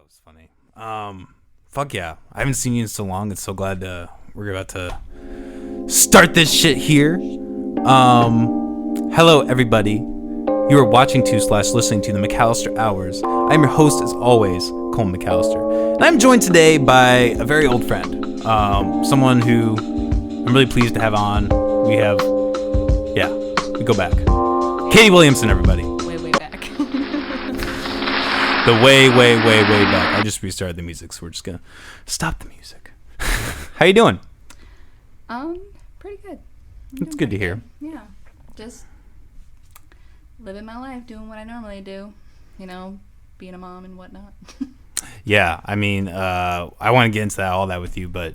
was funny. Fuck yeah. I haven't seen you in so long. It's so glad we're about to start this shit here. Hello everybody. You are watching to / listening to the McAllister Hours. I'm your host as always, Colin McAllister. And I'm joined today by a very old friend. Someone who I'm really pleased to have on. We go back. Katie Williamson, everybody. Way back. The way back. I just restarted the music, so we're just gonna stop the music. How you doing? Pretty good. It's good to hear. Yeah, just living my life, doing what I normally do. You know, being a mom and whatnot. Yeah, I mean, I want to get into all that with you, but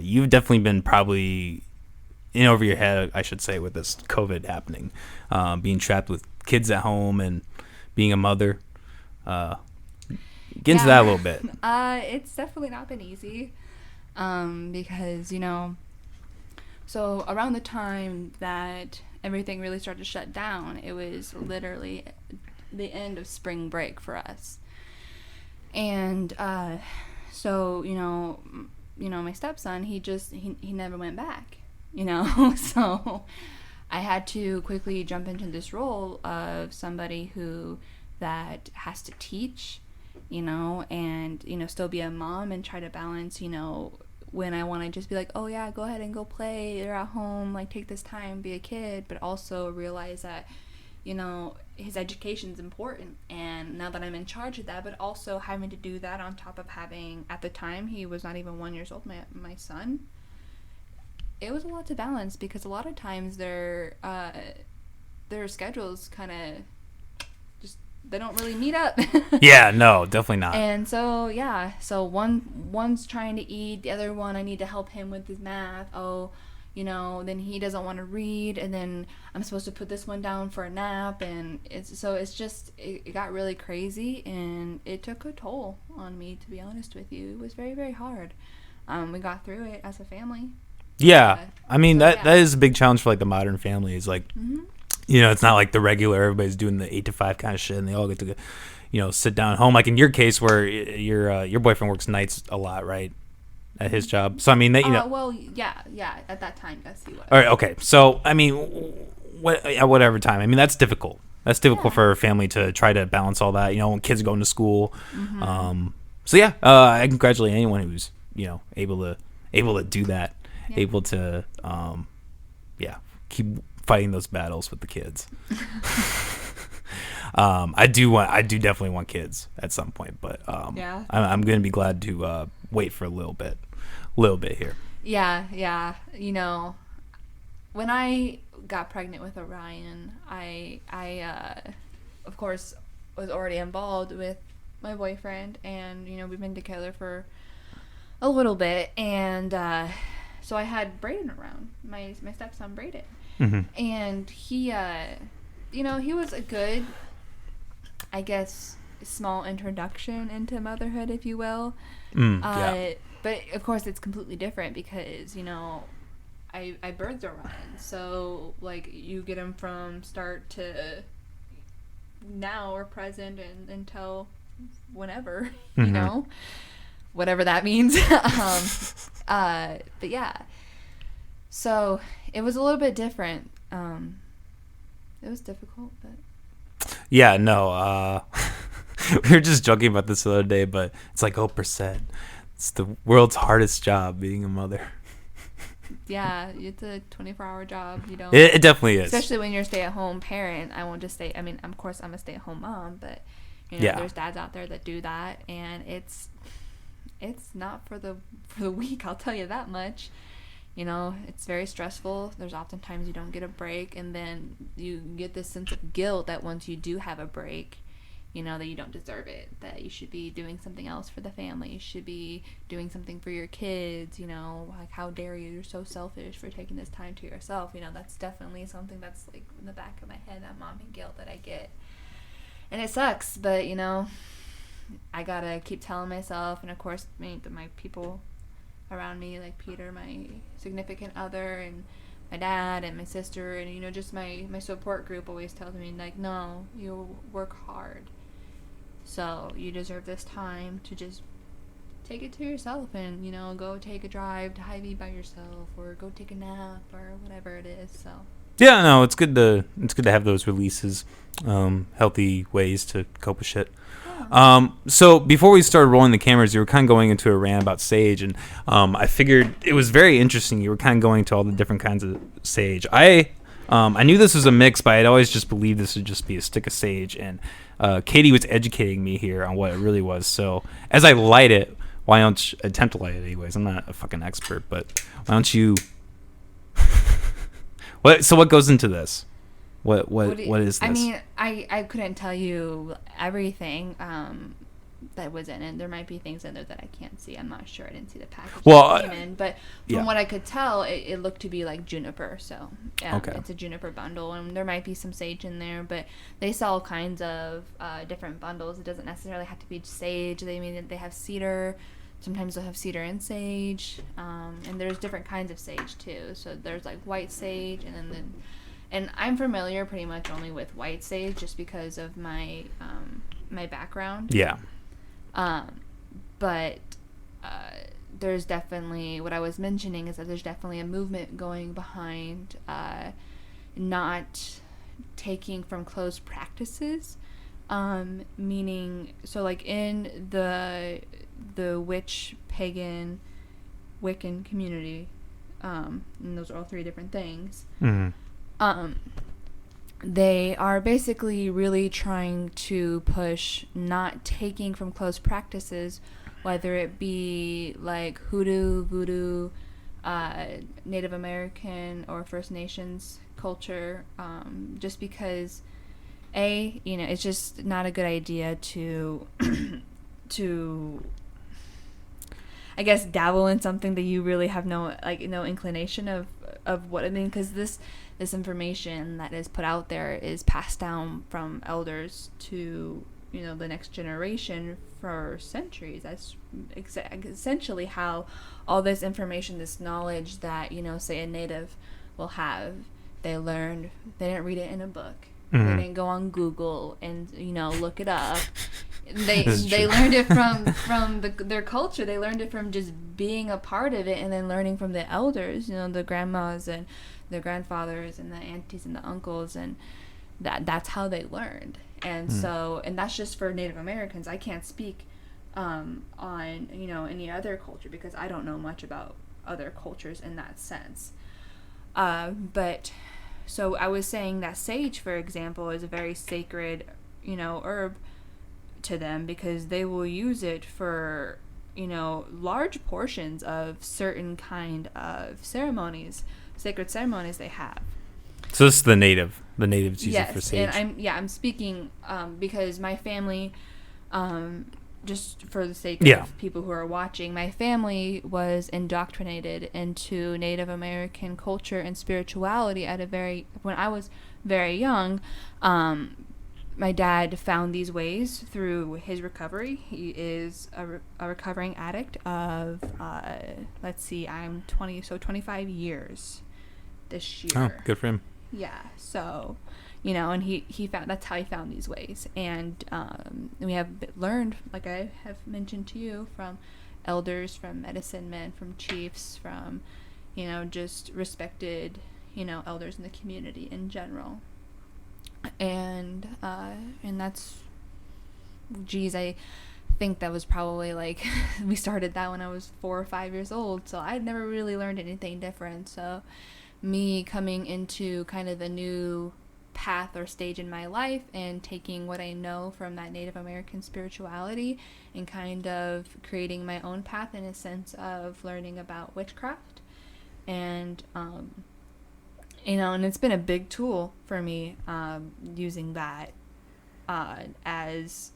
you've definitely been probably in over your head, I should say, with this COVID happening, being trapped with kids at home and being a mother. Get into that a little bit. It's definitely not been easy, because, so around the time that everything really started to shut down, it was literally the end of spring break for us. And so, my stepson, he never went back, so I had to quickly jump into this role of somebody that has to teach, and, still be a mom and try to balance, when I want to just be like, oh yeah, go ahead and go play, they're at home, like take this time, be a kid, but also realize that, his education's important, and now that I'm in charge of that, but also having to do that on top of having, at the time, he was not even 1 year old, my son. It was a lot to balance because a lot of times their schedules kind of they don't really meet up. Yeah, no, definitely not. And so one's trying to eat, the other one I need to help him with his math. Then he doesn't want to read, and then I'm supposed to put this one down for a nap, and it got really crazy, and it took a toll on me, to be honest with you. It was very, very hard. We got through it as a family. Yeah, I mean that is a big challenge for like the modern family. Is like, it's not like the regular everybody's doing the 8 to 5 kind of shit, and they all get to sit down at home. Like in your case, where your boyfriend works nights a lot, right? At his job. So I mean, well, yeah. At that time, yes, he was. All right, okay. So I mean, at whatever time. I mean, that's difficult. That's difficult for a family to try to balance all that. When kids are going to school. So yeah, I congratulate anyone who's able to do that. Yeah. Able to keep fighting those battles with the kids. I do definitely want kids at some point, but I'm gonna be glad to wait for a little bit here. Yeah. When I got pregnant with Orion, I of course was already involved with my boyfriend, and we've been together for a little bit, and so I had Brayden around, my stepson Brayden, and he he was a good, I guess, small introduction into motherhood, if you will. But of course it's completely different because I birthed Orion, so like you get him from start to now or present and until whenever, whatever that means. But yeah, so it was a little bit different. It was difficult, but yeah, no, we were just joking about this the other day, but it's like Oprah said, it's the world's hardest job, being a mother. Yeah, it's a 24-hour job. It definitely is. Especially when you're a stay-at-home parent. I won't just say, I mean, of course I'm a stay-at-home mom, but there's dads out there that do that, and it's not for the weak, I'll tell you that much. It's very stressful. There's oftentimes you don't get a break, and then you get this sense of guilt that once you do have a break, that you don't deserve it, that you should be doing something else for the family, you should be doing something for your kids, like how dare you, you're so selfish for taking this time to yourself. That's definitely something that's like in the back of my head, that mommy guilt that I get, and it sucks, but I gotta keep telling myself, and of course my people around me, like Peter, my significant other, and my dad and my sister, and just my support group always tells me, like, no, you work hard So you deserve this time to just take it to yourself and, you know, go take a drive to Hy-Vee by yourself or go take a nap or whatever it is. So Yeah, no, it's good to have those releases, healthy ways to cope with shit. So before we started rolling the cameras, you were kind of going into a rant about sage, and I figured it was very interesting. You were kind of going to all the different kinds of sage. I knew this was a mix, but I'd always just believed this would just be a stick of sage, and Katie was educating me here on what it really was. So as I light it, why don't you attempt to light it anyways? I'm not a fucking expert, but why don't you... what goes into this? What is this? I mean, I couldn't tell you everything that was in it. There might be things in there that I can't see. I'm not sure. I didn't see the package that came in. But from what I could tell, it looked to be like juniper. So it's a juniper bundle. And there might be some sage in there. But they sell all kinds of different bundles. It doesn't necessarily have to be sage. They have cedar. Sometimes they'll have cedar and sage. And there's different kinds of sage, too. So there's like white sage and I'm familiar pretty much only with white sage just because of my my background. Yeah. But there's definitely, what I was mentioning is that there's definitely a movement going behind not taking from closed practices, meaning, so like in the witch, pagan, Wiccan community, and those are all three different things. Mm-hmm. They are basically really trying to push not taking from closed practices, whether it be like hoodoo, voodoo, Native American or First Nations culture, just because it's just not a good idea to I guess dabble in something that you really have no inclination of what I mean, because this information that is put out there is passed down from elders to the next generation for centuries. That's essentially how all this information, this knowledge that say a native will have, they learned. They didn't read it in a book. Mm-hmm. They didn't go on Google and look it up. They learned it from their culture. They learned it from just being a part of it, and then learning from the elders, the grandmas and the grandfathers and the aunties and the uncles, and that's how they learned. And so, and that's just for Native Americans. I can't speak on any other culture because I don't know much about other cultures in that sense. But so I was saying that sage, for example, is a very sacred herb to them, because they will use it for large portions of certain kind of ceremonies, sacred ceremonies they have. So this is the natives use it for sage. And I'm speaking because my family, just for the sake of people who are watching, my family was indoctrinated into Native American culture and spirituality when I was very young. My dad found these ways through his recovery. He is a recovering addict of, I'm 20, so 25 years this year. Oh, good for him. Yeah, so, and he found, that's how he found these ways. And we have learned, like I have mentioned to you, from elders, from medicine men, from chiefs, from, just respected, elders in the community in general. And that's, I think that was probably we started that when I was 4 or 5 years old, so I'd never really learned anything different. So me coming into kind of a new path or stage in my life and taking what I know from that Native American spirituality and kind of creating my own path in a sense of learning about witchcraft, and and it's been a big tool for me, using that as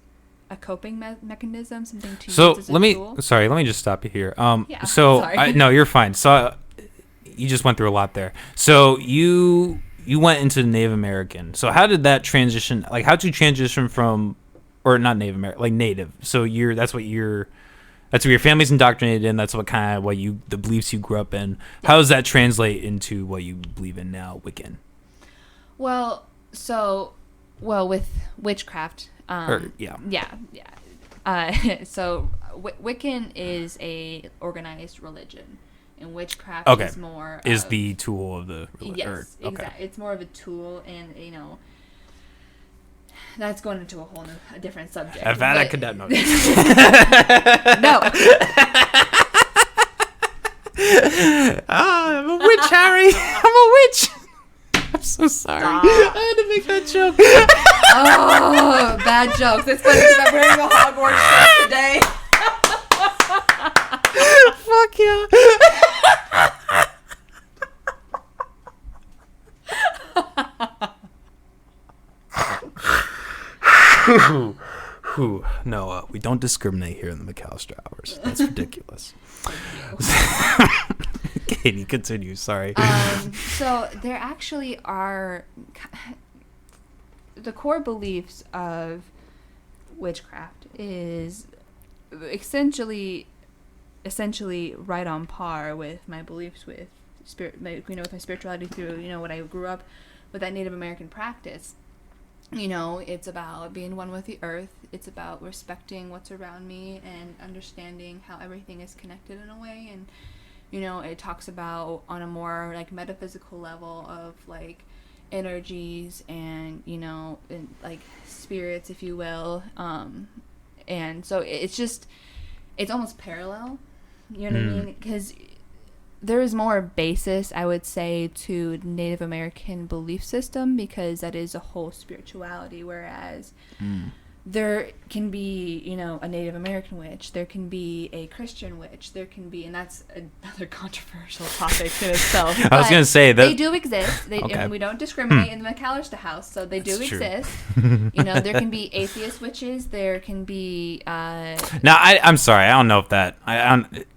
a coping mechanism, something to use as a tool. Sorry, let me just stop you here. Yeah, so sorry. No, you're fine. So you just went through a lot there. So you went into Native American. So how did that transition? Like, how'd you transition from, or not Native American, like Native? So that's what your family's indoctrinated in. That's what kind of the beliefs you grew up in. Yeah. How does that translate into what you believe in now, Wiccan? Well, so well, with witchcraft, yeah. So Wiccan is a organized religion, and witchcraft is more is the tool of the religion. Yes, exactly. It's more of a tool, and that's going into a different subject. I could not know. No. I'm a witch, Harry. I'm a witch. I'm so sorry. Stop. I had to make that joke. Oh, bad jokes. It's funny because I'm wearing a Hogwarts shirt today. Fuck yeah. No, we don't discriminate here in the McAllister Hours. That's ridiculous. Katie, continue. Sorry. So there actually are the core beliefs of witchcraft is essentially right on par with my beliefs with with my spirituality through what I grew up with, that Native American practice. It's about being one with the earth. It's about respecting what's around me and understanding how everything is connected in a way. And it talks about on a more like metaphysical level of like energies and and like spirits, if you will. And so it's almost parallel. You know what I mean? Because there is more basis, I would say, to Native American belief system, because that is a whole spirituality, whereas there can be, a Native American witch, there can be a Christian witch, there can be, and that's another controversial topic in itself. I was going to say that they do exist. And we don't discriminate in the McAllister house, so they do exist. There can be atheist witches, there can be. Now, I'm sorry, I don't know if that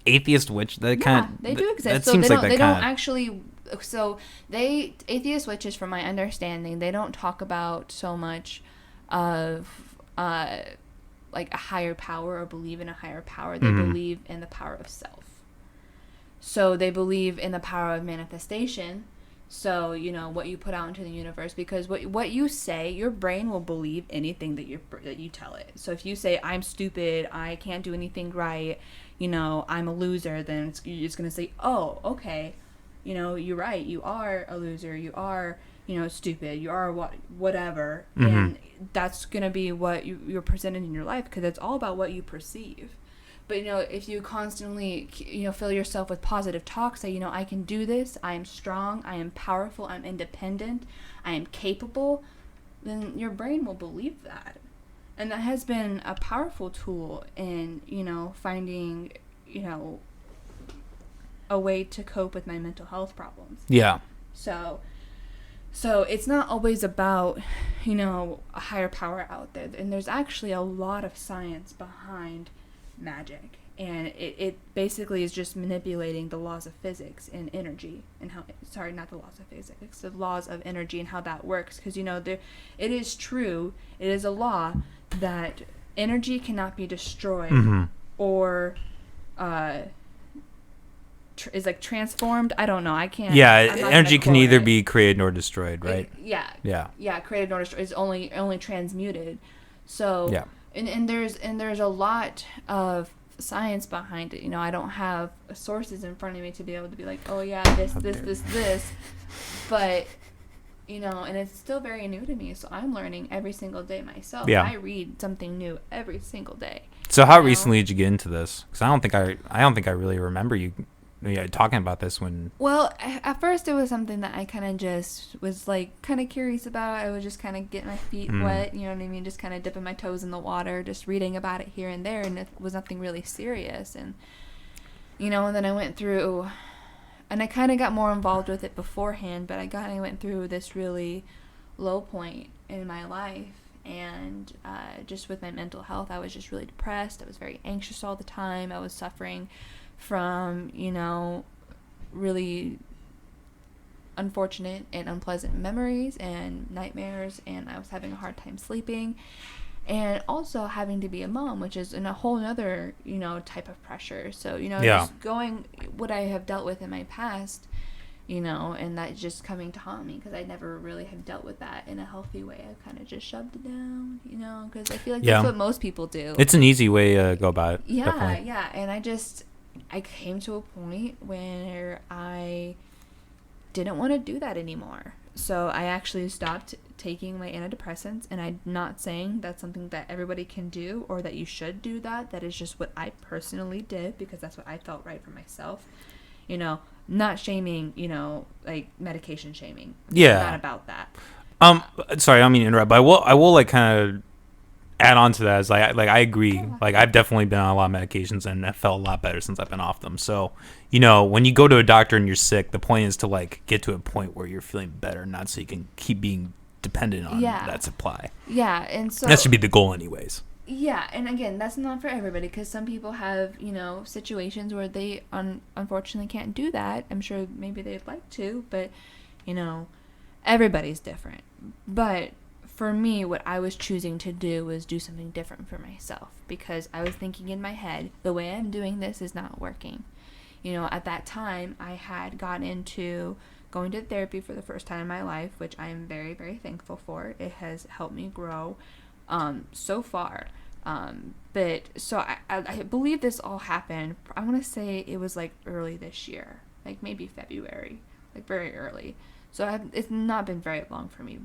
atheist witch that kind of they do exist. That so seems they like don't. that They don't kinda, actually. So atheist witches, from my understanding, they don't talk about so much of like a higher power or believe in a higher power. They believe in the power of self. So they believe in the power of manifestation. So what you put out into the universe, because what you say, your brain will believe anything that you tell it. So if you say I'm stupid, I can't do anything right, I'm a loser, then it's going to say, oh, okay, you're right, you are a loser, you are stupid, you are whatever, and that's gonna be what you're presented in your life, because it's all about what you perceive. But if you constantly fill yourself with positive talk, say I can do this, I am strong, I am powerful, I'm independent, I am capable, then your brain will believe that, and that has been a powerful tool in finding a way to cope with my mental health problems. Yeah. So it's not always about, a higher power out there. And there's actually a lot of science behind magic. And it basically is just manipulating the laws of physics and energy. And not the laws of physics, the laws of energy and how that works. Because, it is true, it is a law that energy cannot be destroyed or is like transformed. I don't know. I can't. Yeah, energy can neither be created nor destroyed, right? Yeah. Created nor destroyed. It's only transmuted. So yeah. And there's a lot of science behind it. I don't have sources in front of me to be able to be like, oh yeah, this, but and it's still very new to me. So I'm learning every single day myself. Yeah. I read something new every single day. So how recently did you get into this? Because I don't think I really remember you. Yeah, talking about this when... Well, at first it was something that I kind of just was like kind of curious about. I was just kind of getting my feet wet, you know what I mean? Just kind of dipping my toes in the water, just reading about it here and there, and it was nothing really serious. And, and then I went through, and I kind of got more involved with it beforehand, but I went through this really low point in my life. And just with my mental health, I was just really depressed. I was very anxious all the time. I was suffering from really unfortunate and unpleasant memories and nightmares, and I was having a hard time sleeping, and also having to be a mom, which is in a whole other type of pressure. So just going what I have dealt with in my past, you know, and that just coming to haunt me because I never really have dealt with that in a healthy way. I've kind of just shoved it down, you know, because I feel like that's what most people do. It's an easy way to go about it. Yeah, definitely. yeah, and I came to a point where I didn't want to do that anymore. So I actually stopped taking my antidepressants, and I'm not saying that's something that everybody can do or that you should do that. That is just what I personally did because that's what I felt right for myself. You know, not shaming, you know, like medication shaming. Yeah. Not about that. Sorry, I don't mean to interrupt, but I will like kind of add on to that. Is I agree. Yeah. Like I've definitely been on a lot of medications and I felt a lot better since I've been off them. So, you know, when you go to a doctor and you're sick, the point is to like get to a point where you're feeling better, not so you can keep being dependent on that supply. Yeah, and so that should be the goal anyways. Yeah, and again, that's not for everybody because some people have, you know, situations where they unfortunately can't do that. I'm sure maybe they'd like to, but, you know, everybody's different. But for me, what I was choosing to do was do something different for myself because I was thinking in my head, the way I'm doing this is not working. You know, at that time, I had gotten into going to therapy for the first time in my life, which I am very, very thankful for. It has helped me grow so far. But so I believe this all happened, I want to say it was like early this year, like maybe February, like very early. So it's not been very long for me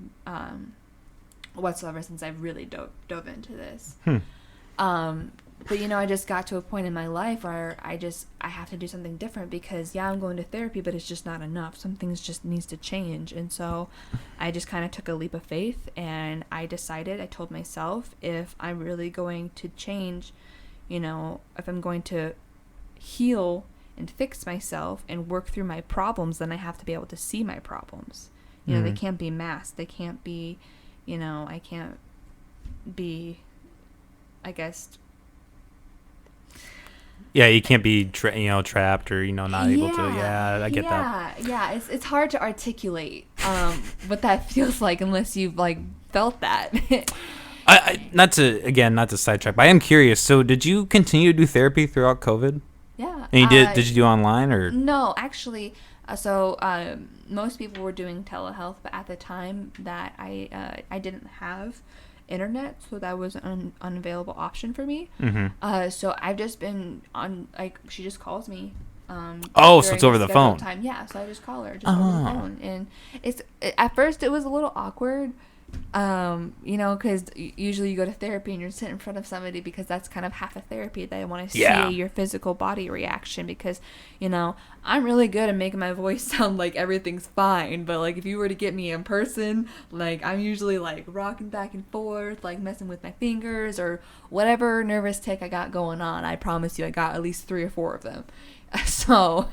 whatsoever since I've really dove into this. But, you know, I just got to a point in my life where I have to do something different because, yeah, I'm going to therapy, but it's just not enough. Some things just needs to change. And so I just kind of took a leap of faith and I told myself if I'm really going to change, you know, if I'm going to heal and fix myself and work through my problems, then I have to be able to see my problems. You know, they can't be masked. They can't be, you know, I can't be, I guess... Yeah, you can't be trapped or, you know, not able to. Yeah, I get that. Yeah, it's hard to articulate what that feels like unless you've like felt that. I not to sidetrack, but I am curious. So, did you continue to do therapy throughout COVID? Yeah. And did you do online or? No, actually. Most people were doing telehealth, but at the time that I didn't have internet, so that was an unavailable option for me. So I've just been on, like, she just calls me. So it's over the phone. Time. Yeah, so I just call her over the phone, and at first it was a little awkward, you know, because usually you go to therapy and you're sitting in front of somebody because that's kind of half of therapy. They want to see your physical body reaction because, you know, I'm really good at making my voice sound like everything's fine, but like if you were to get me in person, like I'm usually like rocking back and forth, like messing with my fingers or whatever nervous tick I got going on. I promise you I got at least 3 or 4 of them. So,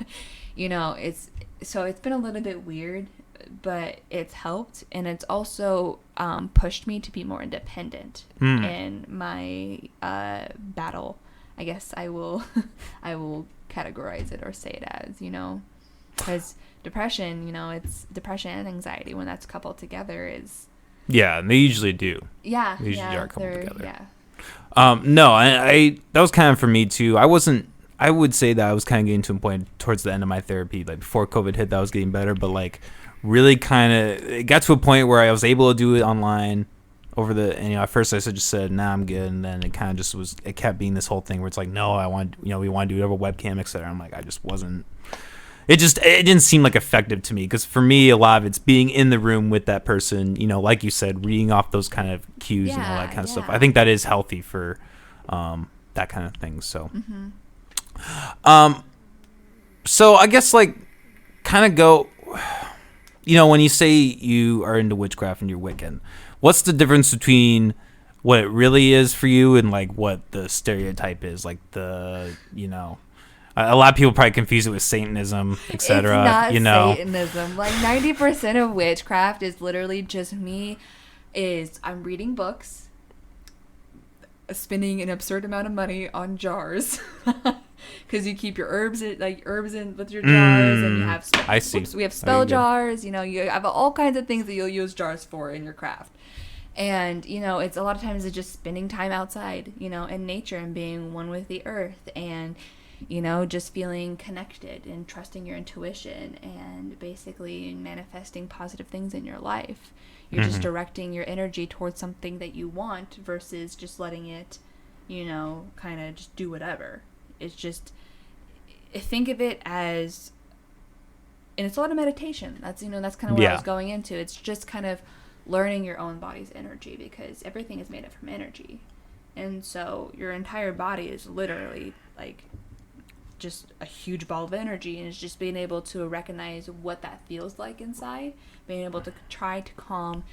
you know, it's been a little bit weird, but it's helped, and it's also pushed me to be more independent in my battle. I guess I will categorize it or say it as, you know, because depression, you know, it's depression and anxiety when that's coupled together is. Yeah, they usually do. Yeah, they usually are coupled together. Yeah. No, I that was kind of for me too. I would say that I was kind of getting to a point towards the end of my therapy, like before COVID hit, that I was getting better, but like really kind of, it got to a point where I was able to do it online over the, and, you know, at first I just said, nah, I'm good. And then it kind of just was, it kept being this whole thing where it's like, no, we want to do it over webcam, etc. I'm like, I just wasn't, it didn't seem like effective to me. Cause for me, a lot of it's being in the room with that person, you know, like you said, reading off those kind of cues and all that kind of stuff. I think that is healthy for, that kind of thing. So, so I guess like kind of go, you know, when you say you are into witchcraft and you're Wiccan, what's the difference between what it really is for you and like what the stereotype is? Like the, you know, a lot of people probably confuse it with Satanism, etc. It's not, you know, Satanism. Like 90% of witchcraft is literally just I'm reading books, spending an absurd amount of money on jars. Because you keep your herbs in with your jars, and you have we have spell jars. You know, you have all kinds of things that you'll use jars for in your craft. And, you know, it's a lot of times it's just spending time outside, you know, in nature and being one with the earth. And, just feeling connected and trusting your intuition and basically manifesting positive things in your life. You're just directing your energy towards something that you want versus just letting it, kind of just do whatever. It's just, think of it as, and it's a lot of meditation. That's kind of what I was going into. It's just kind of learning your own body's energy, because everything is made up from energy. And so your entire body is literally like just a huge ball of energy, and it's just being able to recognize what that feels like inside, being able to try to calm.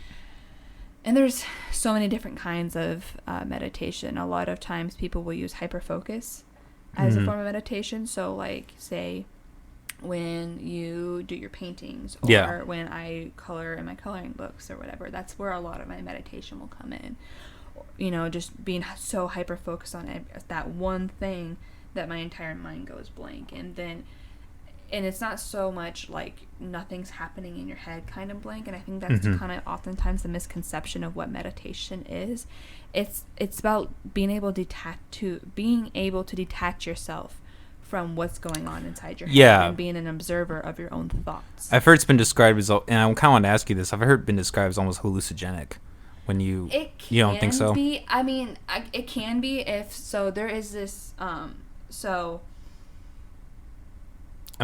And there's so many different kinds of meditation. A lot of times people will use hyperfocus as a form of meditation. So like, say, when you do your paintings, or when I color in my coloring books or whatever, that's where a lot of my meditation will come in. Just being so hyper focused on that one thing that my entire mind goes blank. And it's not so much like nothing's happening in your head kind of blank. And I think that's kind of oftentimes the misconception of what meditation is. It's about being able to detach yourself from what's going on inside your head, and being an observer of your own thoughts. I've heard it's been described as, and I kind of want to ask you this, I've heard it been described as almost hallucinogenic. When you don't think so? I mean, it can be if so. There is this I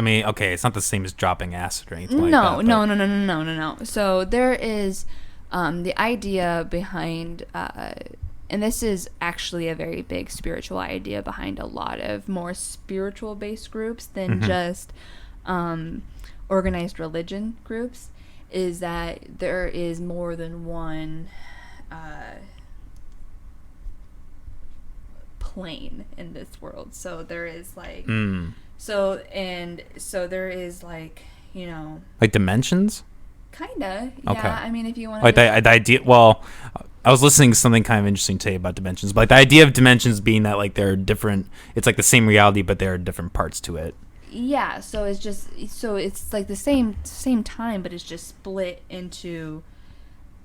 mean, okay, it's not the same as dropping acid or anything no, like that. No. So there is the idea behind, and this is actually a very big spiritual idea behind a lot of more spiritual-based groups than just organized religion groups, is that there is more than one plane in this world. So there is like so there is like like dimensions, kinda. Okay. I mean, if you want like the idea. Well, I was listening to something kind of interesting today about dimensions, but like the idea of dimensions being that like they're different. It's like the same reality, but there are different parts to it. Yeah. So it's like the same time, but it's just split into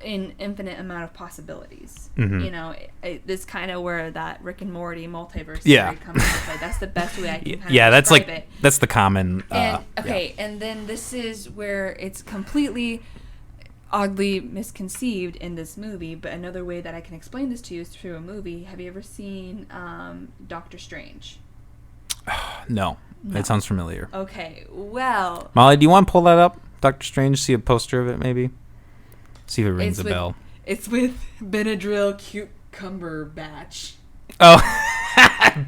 an infinite amount of possibilities. This kind of where that Rick and Morty multiverse theory comes into play. That's the best way I can kind of that's like it. That's the common and then this is where it's completely oddly misconceived in this movie, but another way that I can explain this to you is through a movie. Have you ever seen Doctor Strange? No. It sounds familiar. Okay, well, Molly, do you want to pull that up? Doctor Strange, see a poster of it maybe? See if it rings a bell. It's with Benadryl Cumberbatch. Oh,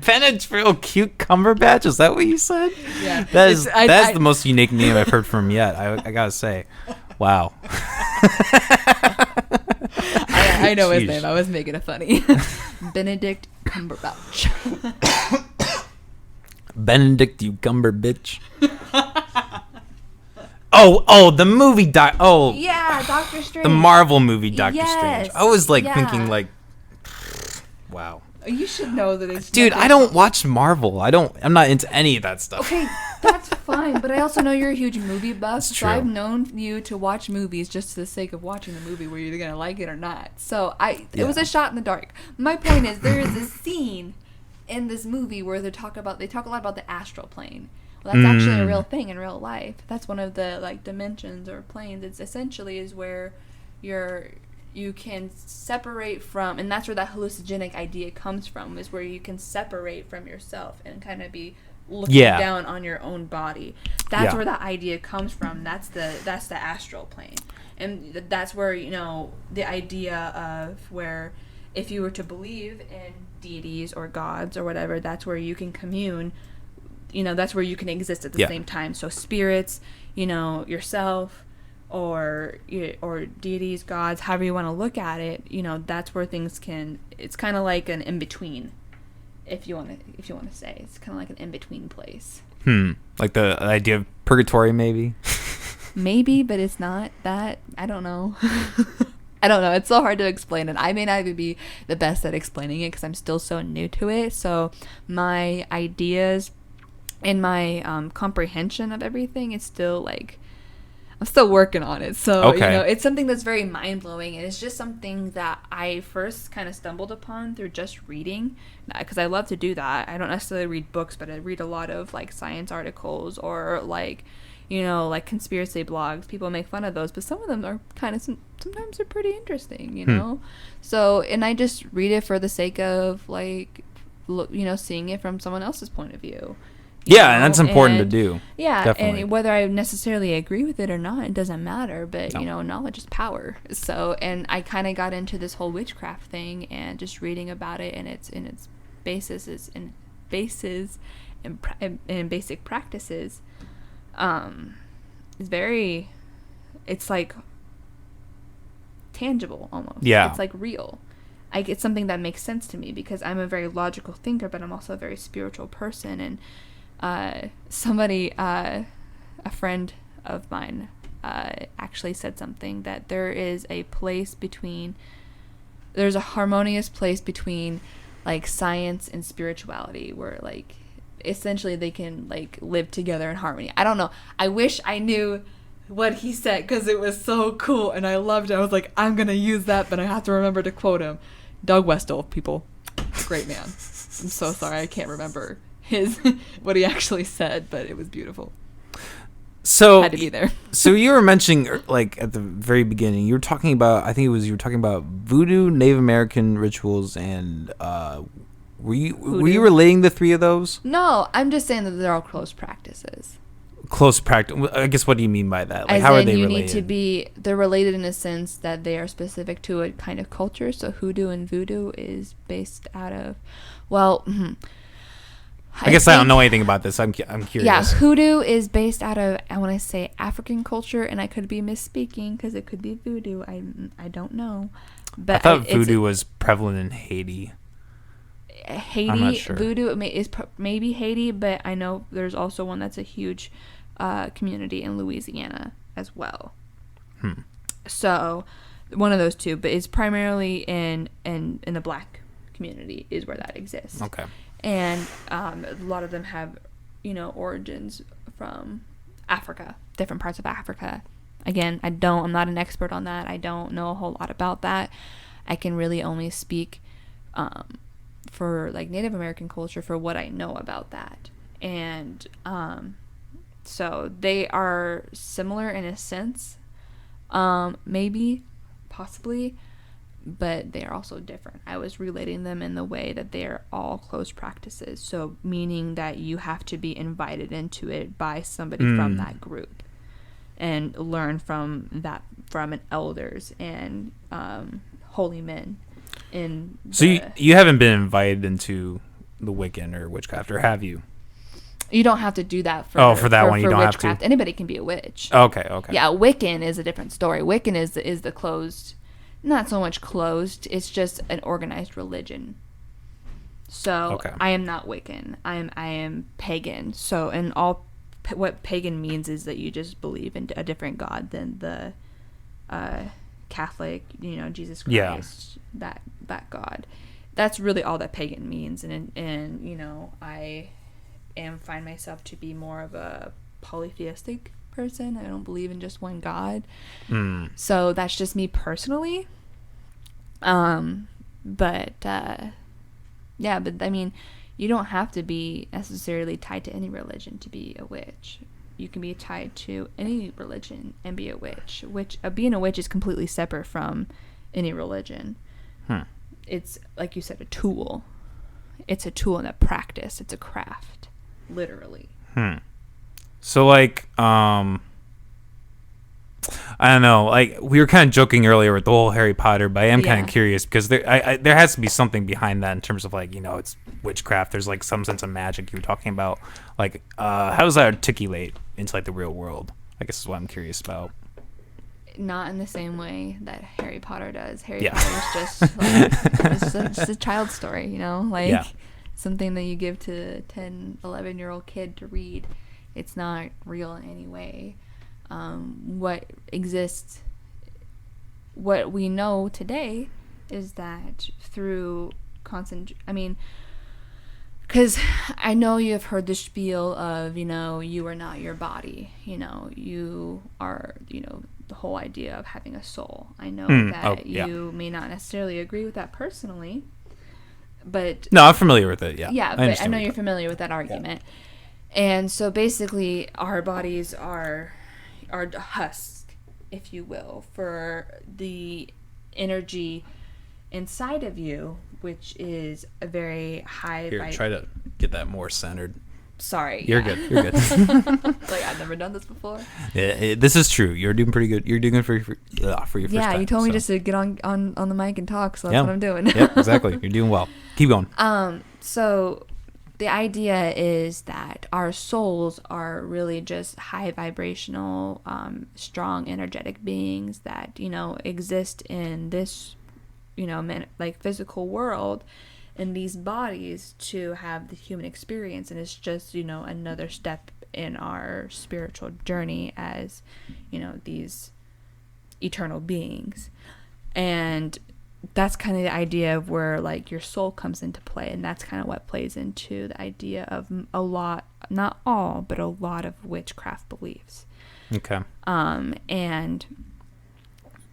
Benadryl Cumberbatch? Is that what you said? Yeah. That's the most unique name I've heard from him yet, I gotta say. Wow. I know his name. I was making it funny. Benedict Cumberbatch. Benedict, you Cumberbitch. Oh, the movie Doctor Strange. The Marvel movie Doctor Strange. I was thinking like, wow. You should know that it's. Dude, I don't watch Marvel. I'm not into any of that stuff. Okay, that's fine. But I also know you're a huge movie buff. That's so true. I've known you to watch movies just for the sake of watching the movie, where you're gonna like it or not. So it was a shot in the dark. My point is, there is a scene in this movie where they talk a lot about the astral plane. Well, that's actually a real thing in real life. That's one of the dimensions or planes. It's essentially is where you can separate from, and that's where that hallucinogenic idea comes from, is where you can separate from yourself and kind of be looking down on your own body. That's where that idea comes from. That's the astral plane. And that's where, the idea of where if you were to believe in deities or gods or whatever, that's where you can commune. That's where you can exist at the same time. So spirits, yourself, or deities, gods, however you want to look at it, that's where things can. It's kind of like an in between, if you want to say. It's kind of like an in between place. Like the idea of purgatory, maybe. Maybe, but it's not that. I don't know. I don't know. It's so hard to explain it. I may not even be the best at explaining it because I'm still so new to it. So my ideas and my comprehension of everything is still I'm still working on it. So, Okay. it's something that's very mind-blowing, and it's just something that I first kind of stumbled upon through just reading, because I love to do that. I don't necessarily read books, but I read a lot of, like, science articles or, like, like conspiracy blogs. People make fun of those, but some of them are kind of, sometimes they're pretty interesting, So, and I just read it for the sake of, like, seeing it from someone else's point of view. And that's important to do. Yeah, definitely. and whether I necessarily agree with it or not, it doesn't matter. But knowledge is power. So, and I kind of got into this whole witchcraft thing and just reading about it and its basis and basic practices. It's like tangible almost. Yeah, it's like real. It's something that makes sense to me because I'm a very logical thinker, but I'm also a very spiritual person. And somebody, a friend of mine, actually said something that there's a harmonious place between, like, science and spirituality, where, like, essentially they can, like, live together in harmony. I don't know. I wish I knew what he said because it was so cool and I loved it. I was like, I'm gonna use that, but I have to remember to quote him. Doug Westall, people, great man. I'm so sorry I can't remember what he actually said, but it was beautiful. So had to be there. So you were mentioning, like, at the very beginning, you were talking about voodoo, Native American rituals, and were you relating the three of those? No, I'm just saying that they're all close practices. Close practice. I guess, what do you mean by that? Like, how are they related? They're related in a sense that they are specific to a kind of culture. So hoodoo and voodoo is based out of, I guess I don't know anything about this. I'm curious. Yeah, hoodoo is based out of, I want to say, African culture, and I could be misspeaking because it could be voodoo. I don't know. But I thought voodoo was prevalent in Haiti. Haiti, I'm not sure. Voodoo is maybe Haiti, but I know there's also one that's a huge community in Louisiana as well. So one of those two, but it's primarily in the black community is where that exists. Okay. And a lot of them have, origins from Africa, different parts of Africa. Again, I'm not an expert on that. I don't know a whole lot about that. I can really only speak for, like, Native American culture for what I know about that. And so they are similar in a sense, maybe, possibly, but they are also different. I was relating them in the way that they are all close practices, so meaning that you have to be invited into it by somebody from that group and learn from an elders and holy men. So you haven't been invited into the Wiccan or witchcraft, or have you? You don't have to do that for that one. You don't witchcraft. have to. Anybody can be a witch. Okay. Yeah, Wiccan is a different story. Wiccan is the closed, not so much closed. It's just an organized religion. So I am not Wiccan. I am pagan. So what pagan means is that you just believe in a different god than the Catholic, Jesus Christ, that God. That's really all that pagan means. And I find myself to be more of a polytheistic person. I don't believe in just one God. So that's just me personally. But I mean, you don't have to be necessarily tied to any religion to be a witch. You can be tied to any religion and be a witch. Being a witch is completely separate from any religion. It's, like you said, a tool. It's a tool and a practice. It's a craft, literally. So, like, I don't know. Like, we were kind of joking earlier with the whole Harry Potter, but I am kind of curious because there has to be something behind that in terms of, like, it's witchcraft. There's, like, some sense of magic you were talking about. Like, how does that articulate into, like, the real world? I guess is what I'm curious about. Not in the same way that Harry Potter does. Harry Potter is just, like, it's a child story, something that you give to a 10, 11-year-old kid to read. It's not real in any way. What exists, what we know because I know you have heard the spiel of, you are not your body. You are, the whole idea of having a soul. I know that you may not necessarily agree with that personally, but... No, I'm familiar with it, yeah. Yeah, but I know you're familiar with that argument. Yeah. And so basically, our bodies are husk, if you will, for the energy inside of you, which is a very high... Here, try to get that more centered. Sorry. You're good. You're good. Like, I've never done this before. Yeah, this is true. You're doing pretty good. You're doing good for your first time. Yeah, you told me just to get on the mic and talk, so that's what I'm doing. Yep, exactly. You're doing well. Keep going. So the idea is that our souls are really just high vibrational, strong, energetic beings that, exist in this, physical world, in these bodies to have the human experience. And it's just, another step in our spiritual journey as, these eternal beings. And that's kind of the idea of where, like, your soul comes into play. And that's kind of what plays into the idea of a lot, not all, but a lot of witchcraft beliefs. Okay. And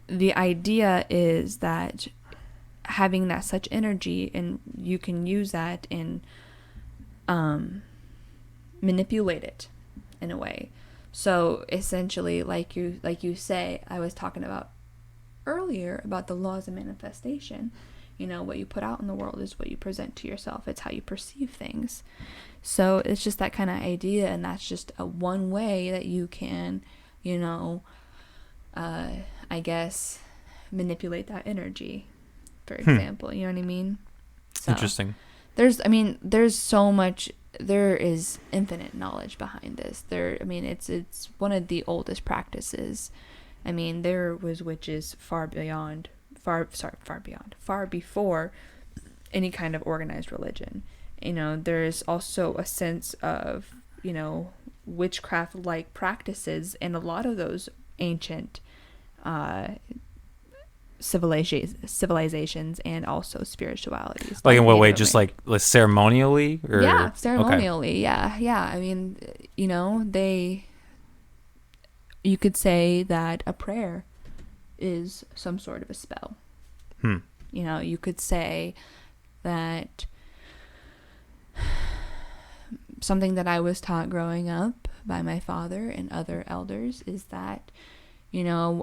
the idea is that having that such energy, and you can use that and manipulate it in a way. So essentially, like you say, I was talking about earlier about the laws of manifestation. What you put out in the world is what you present to yourself. It's how you perceive things. So it's just that kind of idea, and that's just a one way that you can, I guess, manipulate that energy, for example. You know what I mean? So interesting. There's so much. There is infinite knowledge behind this. It's one of the oldest practices. There was witches far before any kind of organized religion. There's also a sense of, witchcraft-like practices in a lot of those ancient civilizations and also spiritualities. Like in what way? Just like ceremonially? Or? Yeah, ceremonially. Okay. Yeah. You could say that a prayer is some sort of a spell. You could say that something that I was taught growing up by my father and other elders is that,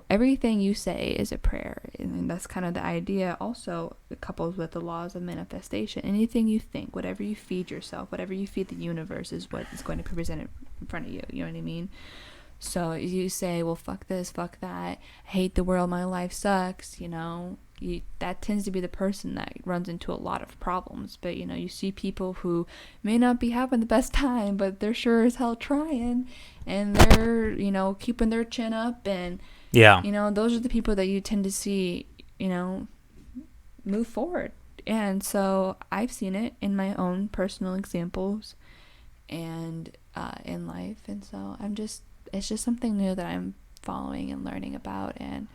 everything you say is a prayer. And that's kind of the idea also coupled with the laws of manifestation. Anything you think, whatever you feed yourself, whatever you feed the universe is what is going to be presented in front of you. You know what I mean? So you say, well, fuck this, fuck that, I hate the world, my life sucks, that tends to be the person that runs into a lot of problems. But, you see people who may not be having the best time, but they're sure as hell trying, and they're, keeping their chin up, and, those are the people that you tend to see, move forward. And so I've seen it in my own personal examples and in life. And so it's just something new that I'm following and learning about. And,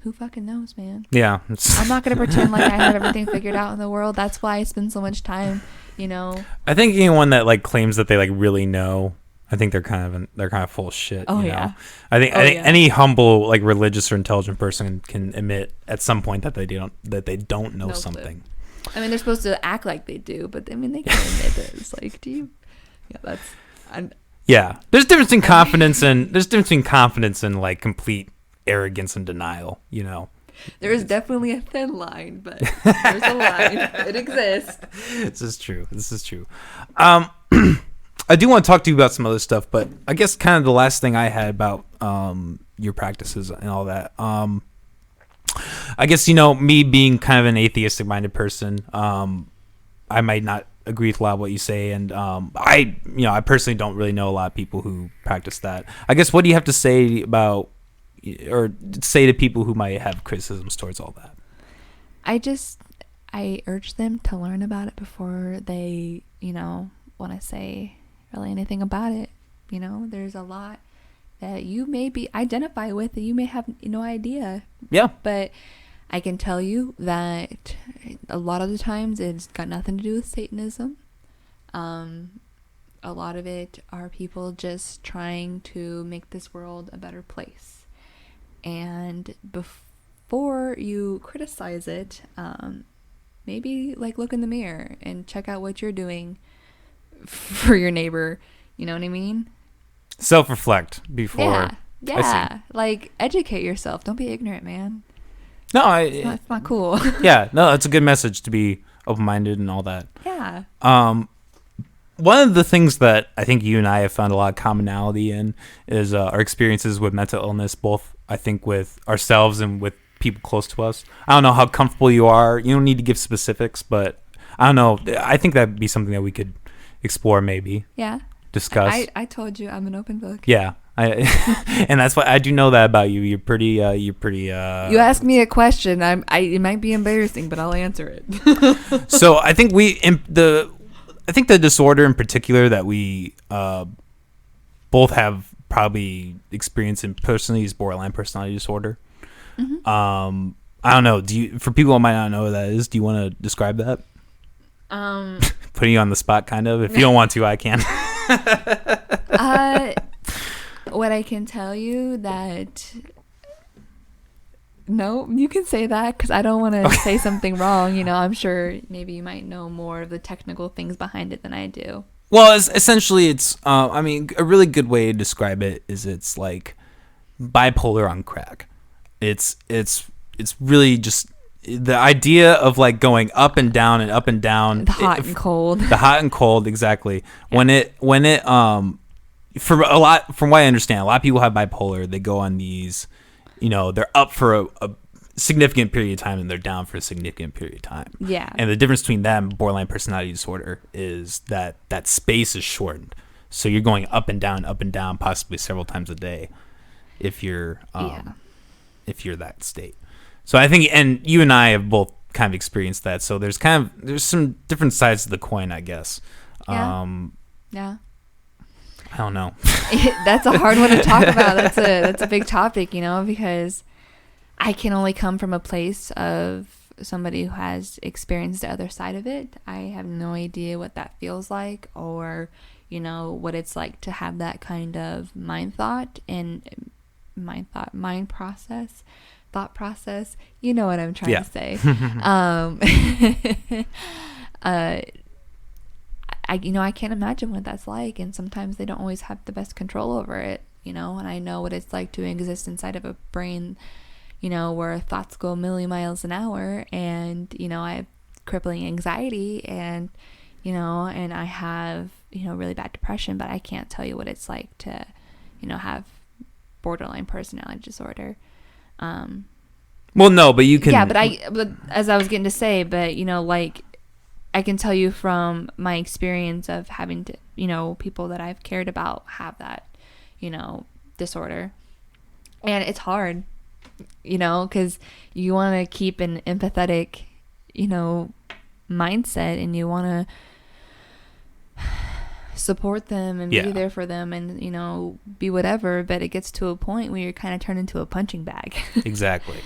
who fucking knows, man? Yeah. I'm not going to pretend like I have everything figured out in the world. That's why I spend so much time, I think anyone that claims that they really know, I think they're kind of full of shit. Oh, yeah. I think any humble religious or intelligent person can admit at some point that they don't know something. Clue. They're supposed to act like they do, but they can admit it. It's like, do you? Yeah, that's. Yeah, there's difference between confidence and complete arrogance and denial. There is definitely a thin line, but there's a line. It exists. This is true. I do want to talk to you about some other stuff, but I guess kind of the last thing I had about your practices and all that. I guess me being kind of an atheistic minded person, I might not agree with a lot of what you say, and I personally don't really know a lot of people who practice that. I guess what do you have to say about, or say to people who might have criticisms towards all that? I urge them to learn about it before they want to say really anything about it. There's a lot that you maybe identify with that you may have no idea. Yeah. But I can tell you that a lot of the times it's got nothing to do with Satanism. A lot of it are people just trying to make this world a better place. And before you criticize it, maybe like look in the mirror and check out what you're doing for your neighbor. You know what I mean? Self-reflect before. Yeah. Like, educate yourself. Don't be ignorant, man. No, It's not cool. Yeah, no, it's a good message to be open-minded and all that. Yeah. One of the things that I think you and I have found a lot of commonality in is our experiences with mental illness, both I think with ourselves and with people close to us. I don't know how comfortable you are. You don't need to give specifics, but I don't know. I think that'd be something that we could explore, maybe. Yeah. Discuss. I told you I'm an open book. Yeah. And that's why I do know that about you. You're pretty. You ask me a question. It might be embarrassing, but I'll answer it. So I think the disorder in particular that we both have probably experienced in personally is borderline personality disorder. Mm-hmm. I don't know. For people who might not know what that is, do you want to describe that? Putting you on the spot, kind of. If you don't want to, I can. What I can tell you that. No, you can say that because I don't want to say something wrong. I'm sure maybe you might know more of the technical things behind it than I do. Well, essentially, it's. I mean, a really good way to describe it is it's like bipolar on crack. It's really just the idea of like going up and down and up and down. The hot and cold. The hot and cold, exactly. Yeah. When it from what I understand, a lot of people have bipolar. They go on these. They're up for a significant period of time and they're down for a significant period of time. Yeah. And the difference between them, borderline personality disorder, is that space is shortened. So you're going up and down, possibly several times a day if you're that state. So I think, and you and I have both kind of experienced that. So there's some different sides to the coin, I guess. Yeah. I don't know. That's a hard one to talk about. That's a big topic, because I can only come from a place of somebody who has experienced the other side of it. I have no idea what that feels like or, what it's like to have that kind of thought process. You know what I'm trying to say. I can't imagine what that's like, and sometimes they don't always have the best control over it, and I know what it's like to exist inside of a brain, where thoughts go a million miles an hour, and, I have crippling anxiety, and, and I have, really bad depression, but I can't tell you what it's like to, have borderline personality disorder. Well, no, but you can. Yeah, but as I was getting to say, but, I can tell you from my experience of having to, people that I've cared about have that, disorder. And it's hard, because you want to keep an empathetic, mindset, and you want to support them and be there for them and, be whatever. But it gets to a point where you're kind of turned into a punching bag. Exactly.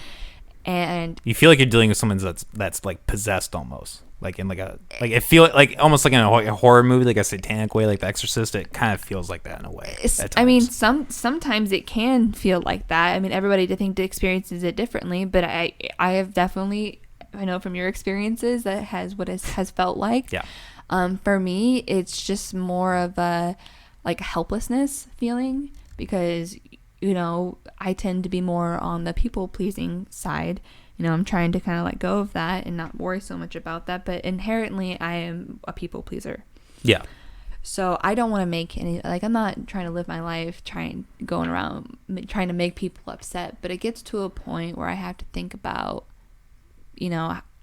And you feel like you're dealing with someone that's like possessed almost. Like in it feel like almost like in a horror movie, like a satanic way, like The Exorcist. It kind of feels like that in a way. I mean, sometimes it can feel like that. I mean, everybody experiences it differently, but I have definitely, I know from your experiences that has felt like. Yeah. For me, it's just more of a like helplessness feeling because I tend to be more on the people pleasing side. I'm trying to kind of let go of that and not worry so much about that. But inherently, I am a people pleaser. Yeah. So I don't want to make I'm not trying to live my life going around trying to make people upset. But it gets to a point where I have to think about,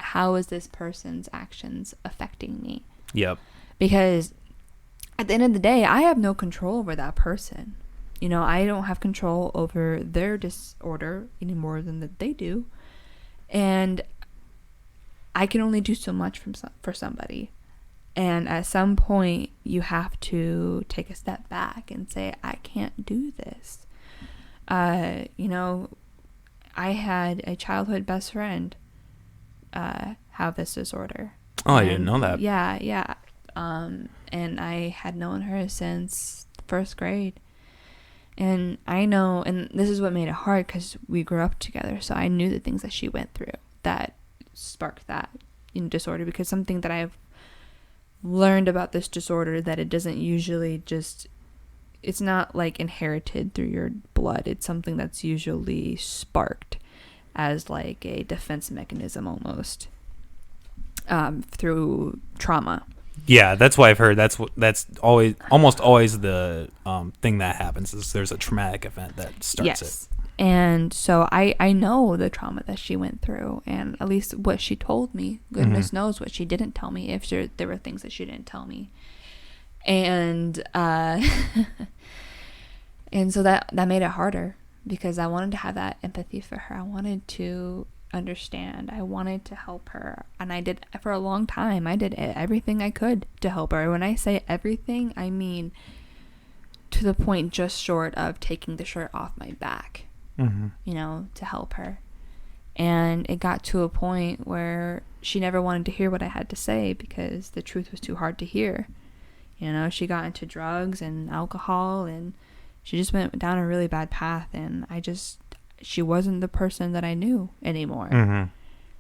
how is this person's actions affecting me? Yep. Because at the end of the day, I have no control over that person. I don't have control over their disorder any more than that they do. And I can only do so much for somebody. And at some point, you have to take a step back and say, I can't do this. I had a childhood best friend have this disorder. Oh, I didn't know that. Yeah. And I had known her since first grade. And I know, and this is what made it hard because we grew up together. So I knew the things that she went through that sparked that disorder. Because something that I've learned about this disorder, that it doesn't usually just, it's not like inherited through your blood. It's something that's usually sparked as like a defense mechanism almost through trauma. Yeah, that's why I've heard that's almost always the thing that happens is there's a traumatic event that starts it. And so I know the trauma that she went through, and at least what she told me. Goodness knows what she didn't tell me, if there were things that she didn't tell me. And and so that made it harder, because I wanted to have that empathy for her. I wanted to understand. I wanted to help her, and I did for a long time. I did everything I could to help her. When I say everything, I mean to the point just short of taking the shirt off my back, to help her. And it got to a point where she never wanted to hear what I had to say because the truth was too hard to hear. She got into drugs and alcohol, and she just went down a really bad path, and she wasn't the person that I knew anymore.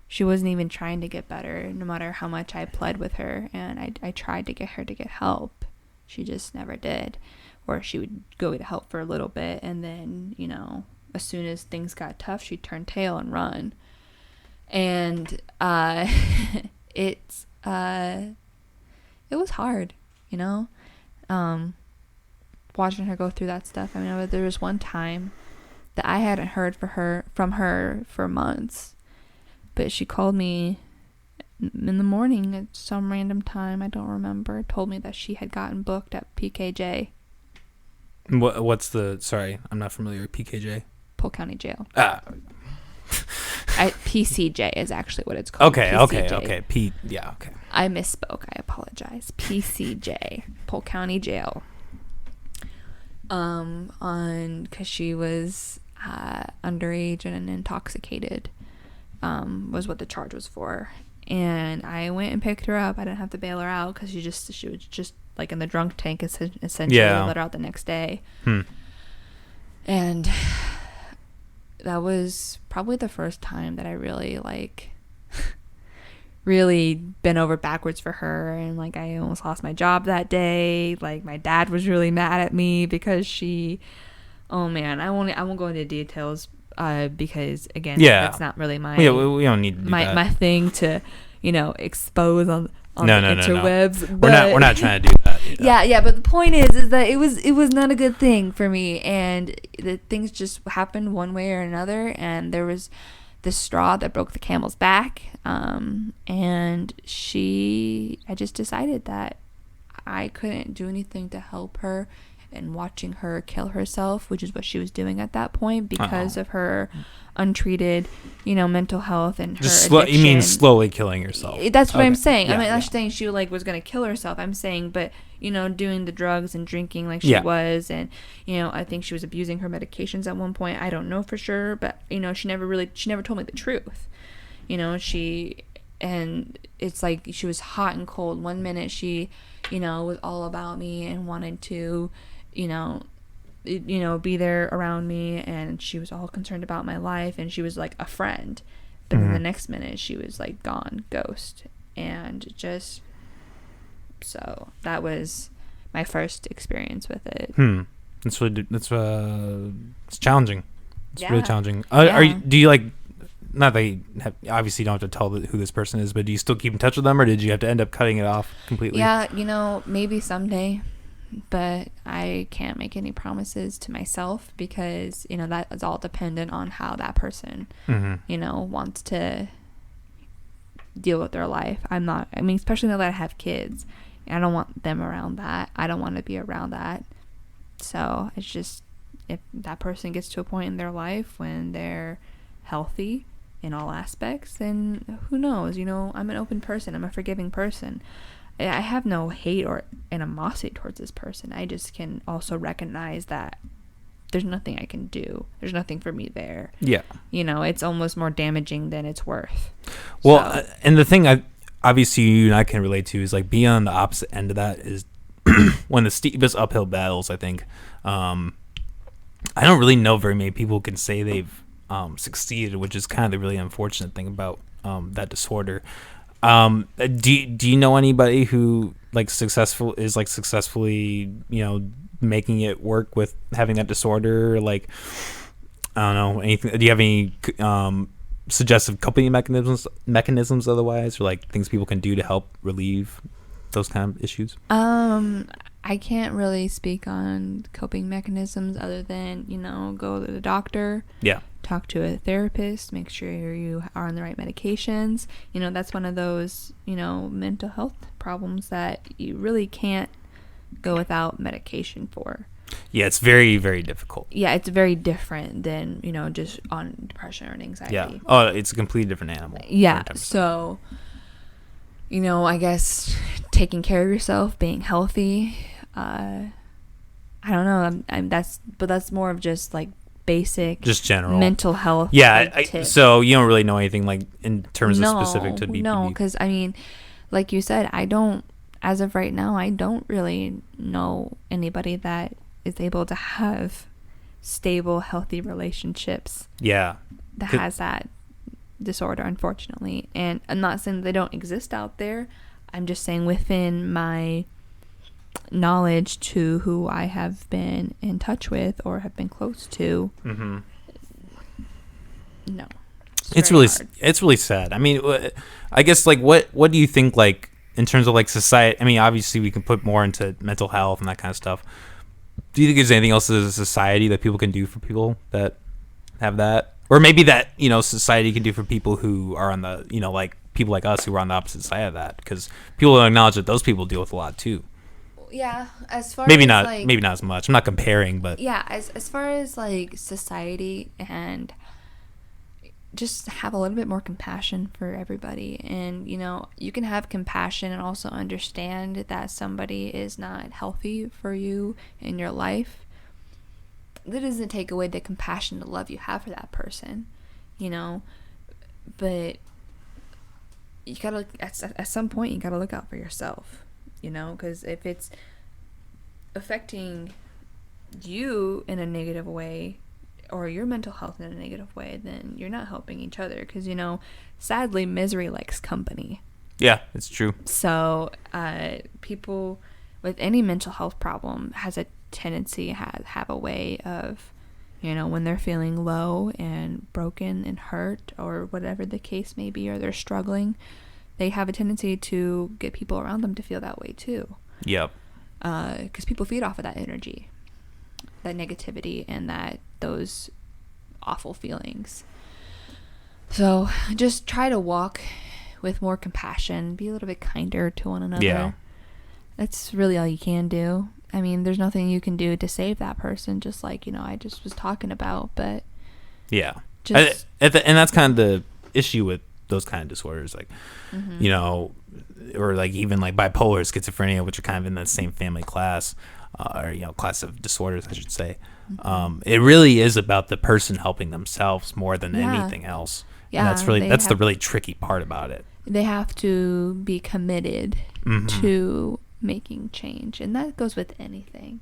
She wasn't even trying to get better, no matter how much I pled with her, and I tried to get her to get help. She just never did. Or she would go get help for a little bit, and then, as soon as things got tough, she'd turn tail and run. And it was hard, watching her go through that stuff. I mean, there was one time that I hadn't heard from her for months, but she called me in the morning at some random time, I don't remember, told me that she had gotten booked at PKJ. Sorry, I'm not familiar with PKJ. Polk County Jail. PCJ is actually what it's called. Okay. I misspoke. I apologize. PCJ, Polk County Jail. Because she was underage and intoxicated, was what the charge was for. And I went and picked her up. I didn't have to bail her out because she was just like in the drunk tank, essentially. Yeah. Let her out the next day. And that was probably the first time that I really really bent over backwards for her, and I almost lost my job that day. My dad was really mad at me because oh man, I won't go into details because again, that's not really my we don't need to do that. my thing to expose on the interwebs. No. We're not trying to do that. Yeah, but the point is that it was not a good thing for me, and the things just happened one way or another, and there was the straw that broke the camel's back, and I just decided that I couldn't do anything to help her, and watching her kill herself, which is what she was doing at that point because of her untreated, mental health and her addiction. You mean slowly killing herself? That's what I'm saying. Yeah, I'm not saying she was going to kill herself. I'm saying, but doing the drugs and drinking like she was, and I think she was abusing her medications at one point. I don't know for sure, but she never told me the truth. And it's like she was hot and cold. One minute she was all about me and wanted to be there around me, and she was all concerned about my life, and she was like a friend. But then the next minute she was gone, ghost. And just, so that was my first experience with it. It's challenging. It's really challenging. Yeah. Do you not that you obviously don't have to tell who this person is, but do you still keep in touch with them, or did you have to end up cutting it off completely? Yeah, maybe someday. But I can't make any promises to myself because, that is all dependent on how that person, wants to deal with their life. Especially now that I have kids, I don't want them around that. I don't want to be around that. So it's just, if that person gets to a point in their life when they're healthy in all aspects, then who knows? I'm an open person. I'm a forgiving person. I have no hate or animosity towards this person. I just can also recognize that there's nothing I can do. There's nothing for me there. Yeah. You know, it's almost more damaging than it's worth. Well, So, and the thing obviously you and I can relate to is like being on the opposite end of that is one of the steepest uphill battles, I think. I don't really know very many people who can say they've succeeded, which is kind of the really unfortunate thing about that disorder. Do you know anybody who successfully, you know, making it work with having that disorder? Like, I don't know, anything. Do you have any suggestive coping mechanisms otherwise, or like things people can do to help relieve those kind of issues? I can't really speak on coping mechanisms other than, you know, go to the doctor. Yeah. Talk to a therapist, make sure you are on the right medications. You know, that's one of those, you know, mental health problems that you really can't go without medication for. Yeah, it's very, very difficult. Yeah, it's very different than, you know, just on depression or anxiety. Yeah. Oh, it's a completely different animal. Yeah, so, you know, I guess taking care of yourself, being healthy, I don't know, that's more of just like basic, just general mental health. Yeah, so you don't really know anything like in terms of specific to BPD? No, because I mean, like you said, as of right now, I don't really know anybody that is able to have stable, healthy relationships. Yeah. That has that disorder, unfortunately. And I'm not saying they don't exist out there. I'm just saying within my knowledge to who I have been in touch with or have been close to. Mm-hmm. No. It's really sad. I mean, I guess like what do you think, like in terms of like society? I mean, obviously we can put more into mental health and that kind of stuff. Do you think there's anything else as a society that people can do for people that have that, or maybe that, you know, society can do for people who are on the, you know, like people like us who are on the opposite side of that? Because people don't acknowledge that those people deal with a lot too. Yeah, as far maybe as not like, maybe not as much. I'm not comparing, but yeah, as far as like society, and just have a little bit more compassion for everybody. And, you know, you can have compassion and also understand that somebody is not healthy for you in your life. That doesn't take away the compassion, the love you have for that person, you know. But you gotta, at some point, you gotta look out for yourself, you know, because if it's affecting you in a negative way, or your mental health in a negative way, then you're not helping each other. Because, you know, sadly, misery likes company. Yeah, it's true. So people with any mental health problem has a tendency have a way of, you know, when they're feeling low and broken and hurt or whatever the case may be, or they're struggling, they have a tendency to get people around them to feel that way too. Yep. Because people feed off of that energy, that negativity, and those awful feelings. So just try to walk with more compassion, be a little bit kinder to one another. Yeah. That's really all you can do. I mean, there's nothing you can do to save that person, just like, you know, I just was talking about, but yeah. And that's kind of the issue with those kind of disorders, like, you know, or like even like bipolar, schizophrenia, which are kind of in the same family class, or, you know, class of disorders, I should say. It really is about the person helping themselves more than anything else. Yeah, and that's the really tricky part about it. They have to be committed to making change, and that goes with anything,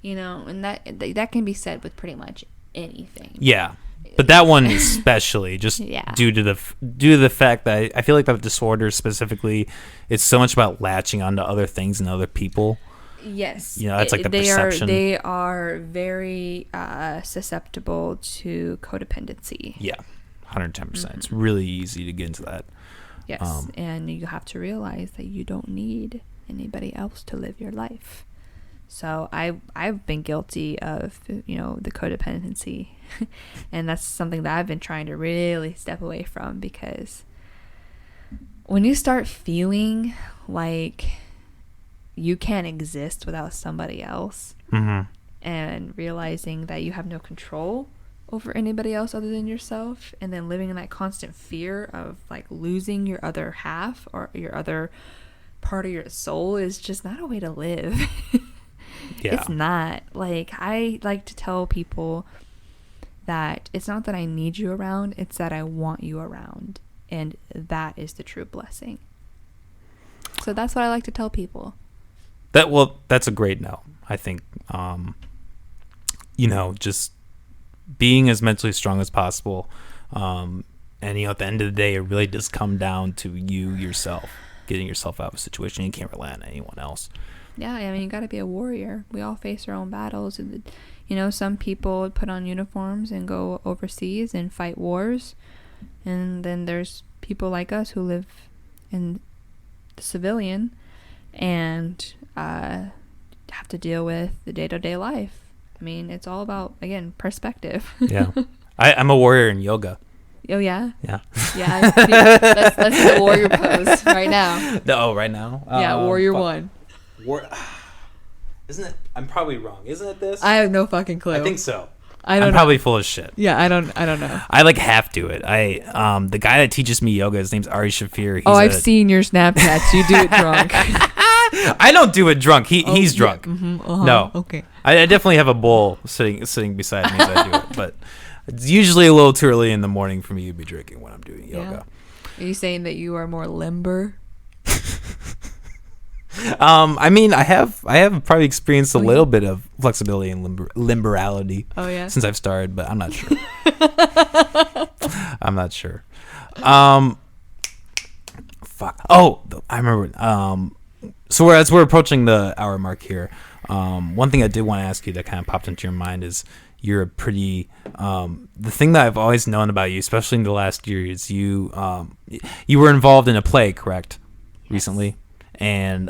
you know, and that can be said with pretty much anything. Yeah, but that one especially, just due to the fact that I feel like that disorder specifically, it's so much about latching onto other things and other people. Yes, you know, that's like the perception. They are very susceptible to codependency. Yeah, 110%. It's really easy to get into that. Yes, and you have to realize that you don't need anybody else to live your life. So I've been guilty of, you know, the codependency, and that's something that I've been trying to really step away from, because when you start feeling like you can't exist without somebody else, and realizing that you have no control over anybody else other than yourself, and then living in that constant fear of like losing your other half or your other part of your soul, is just not a way to live. Yeah. It's not. Like, I like to tell people that it's not that I need you around, it's that I want you around. And that is the true blessing. So that's what I like to tell people. That's a great no. I think, just being as mentally strong as possible. And, at the end of the day, it really does come down to you yourself, getting yourself out of a situation. You can't rely on anyone else. Yeah, I mean, you got to be a warrior. We all face our own battles. And, some people put on uniforms and go overseas and fight wars. And then there's people like us who live in the civilian and have to deal with the day-to-day life. I mean, it's all about, again, perspective. Yeah. I'm a warrior in yoga. Oh, yeah? Yeah. Yeah. Let's do the warrior pose right now. No, right now? Yeah, warrior one. Isn't it? I'm probably wrong. Isn't it this? I have no fucking clue. I think so. I'm probably full of shit. Yeah, I don't know. I half do it. The guy that teaches me yoga, his name's Ari Shafir. I've seen your Snapchats. You do it drunk. I don't do it drunk. He's drunk. Mm-hmm, uh-huh. No. Okay. I definitely have a bowl sitting beside me as I do it, but it's usually a little too early in the morning for me to be drinking when I'm doing yoga. Are you saying that you are more limber? I mean, I have probably experienced a little bit of flexibility and limberality. Oh yeah. Since I've started, but I'm not sure. I'm not sure. Fuck. Oh, I remember. So as we're approaching the hour mark here, one thing I did want to ask you that kind of popped into your mind is you're a pretty. The thing that I've always known about you, especially in the last year, is you were involved in a play, correct? Yes. Recently. And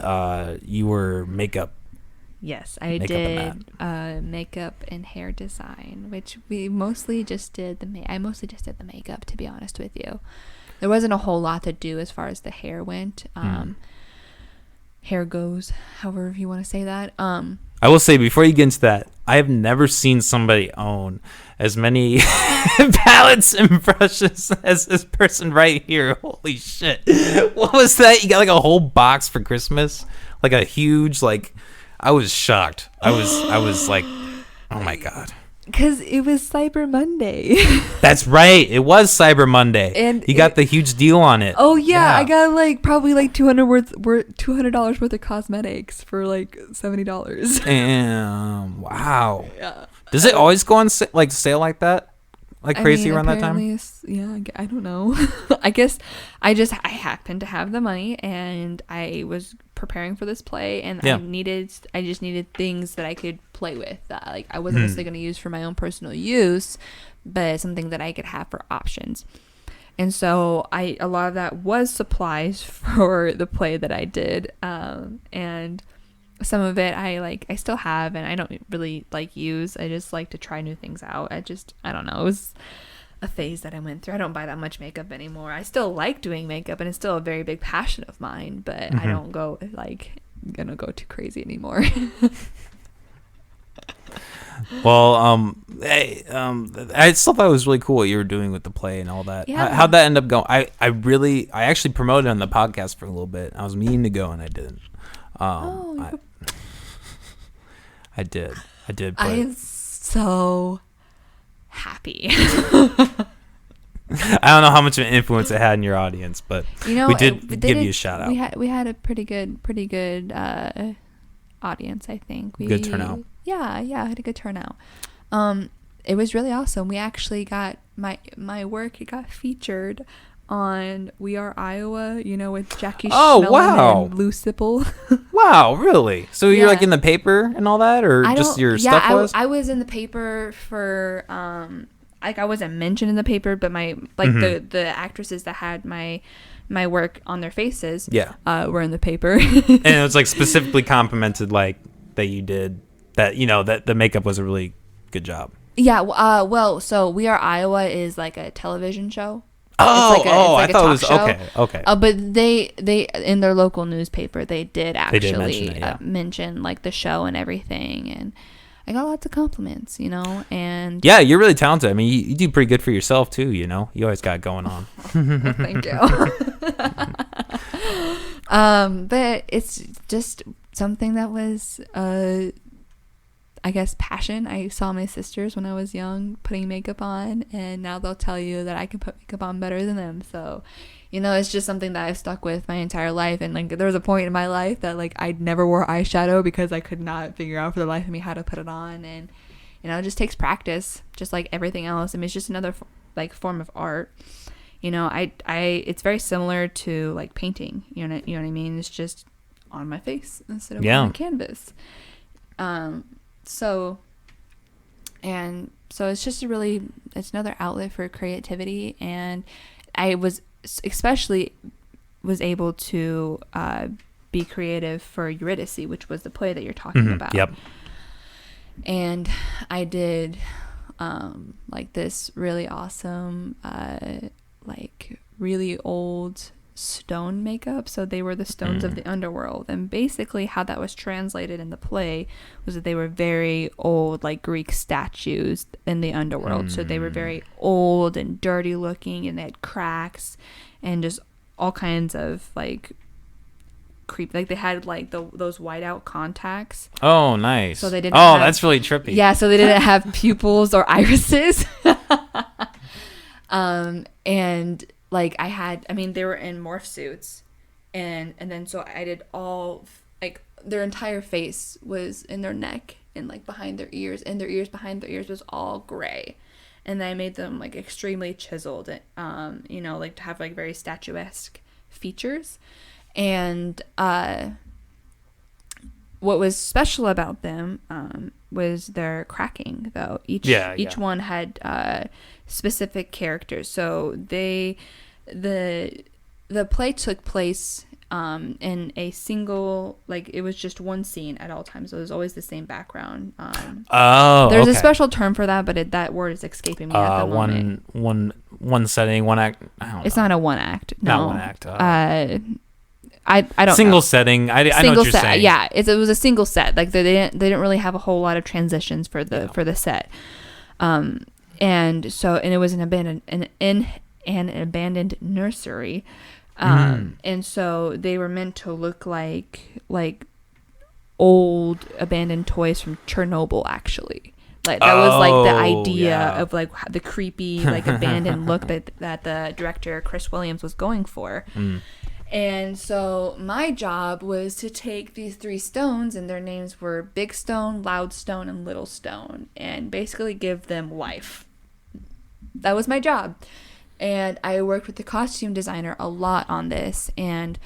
you were makeup. Yes, I did makeup and hair design, which we mostly just did I mostly just did the makeup, to be honest with you. There wasn't a whole lot to do as far as the hair went. Hair goes, however you want to say that. I will say, before you get into that, I have never seen somebody own as many palettes and brushes as this person right here. Holy shit. What was that? You got a whole box for Christmas? A huge, I was shocked. I was like, oh my God. Because it was Cyber Monday. That's right. It was Cyber Monday. And you got the huge deal on it. Oh, yeah. I got probably $200 worth of cosmetics for $70. Damn. Wow. Yeah. Does it always go on sale like that? Crazy around that time? Yeah, I don't know. I guess I happened to have the money and I was preparing for this play and I just needed things that I could play with that I wasn't necessarily going to use for my own personal use, but something that I could have for options. And so a lot of that was supplies for the play that I did, and some of it I still have and I don't really use. I just like to try new things out. I don't know. It was a phase that I went through. I don't buy that much makeup anymore. I still like doing makeup and it's still a very big passion of mine, but I don't go gonna go too crazy anymore. Well, I still thought it was really cool what you were doing with the play and all that. Yeah. How'd that end up going? I actually promoted it on the podcast for a little bit. I was meaning to go and I didn't. I did. But I am so happy. I don't know how much of an influence it had in your audience, but we did give you a shout out. We had a pretty good audience, I think. Good turnout. Yeah, I had a good turnout. It was really awesome. We actually got my work. It got featured on We Are Iowa, with Jackie Schmelling and Lou Sipple. Wow, really? So you're in the paper and all that, or just your stuff was? I was in the paper for I wasn't mentioned in the paper, but my the actresses that had my work on their faces were in the paper. And it was specifically complimented that you did that, that the makeup was a really good job. Yeah, well, so We Are Iowa is a television show. I thought it was show. Okay. But they in their local newspaper they did actually mention the show and everything, and I got lots of compliments, and yeah, you're really talented. I mean, you do pretty good for yourself too. You always got it going on. Well, thank you. But it's just something that was I guess, passion. I saw my sisters when I was young putting makeup on, and now they'll tell you that I can put makeup on better than them. So, you know, it's just something that I've stuck with my entire life. And like, there was a point in my life that like I never wore eyeshadow because I could not figure out for the life of me how to put it on. And, you know, it just takes practice, just like everything else. I mean, it's just another like form of art. You know, it's very similar to like painting. You know what I mean? It's just on my face instead of on a canvas. So it's just it's another outlet for creativity. And I was able to be creative for Eurydice, which was the play that you're talking about. Yep. And I did like this really awesome like really old stone makeup. So they were the stones of the underworld, and basically how that was translated in the play was that they were very old, like Greek statues in the underworld. So they were very old and dirty looking, and they had cracks and just all kinds of like creep. Like they had like those whiteout contacts. Oh, nice. So they didn't that's really trippy. Yeah, so they didn't have pupils or irises. And like they were in morph suits, and then so I did all, like, their entire face was in their neck and like behind their ears, and their ears behind their ears was all gray, and then I made them like extremely chiseled, you know, like to have like very statuesque features. And what was special about them was their cracking, though. Each one had specific characters. So the play took place in a single, like, it was just one scene at all times. So it was always the same background. There's a special term for that, but that word is escaping me at the moment. One setting, one act. I don't know. It's not a one act. No. Not one act. I don't single know. setting. I know what you're saying. Yeah, it was a single set. Like they didn't really have a whole lot of transitions for the set. And it was an abandoned nursery. And so they were meant to look like old abandoned toys from Chernobyl, actually. Like that was like the idea of like the creepy like abandoned look that the director Chris Williams was going for. And so my job was to take these 3 stones, and their names were Big Stone, Loud Stone, and Little Stone, and basically give them life. That was my job. And I worked with the costume designer a lot on this, and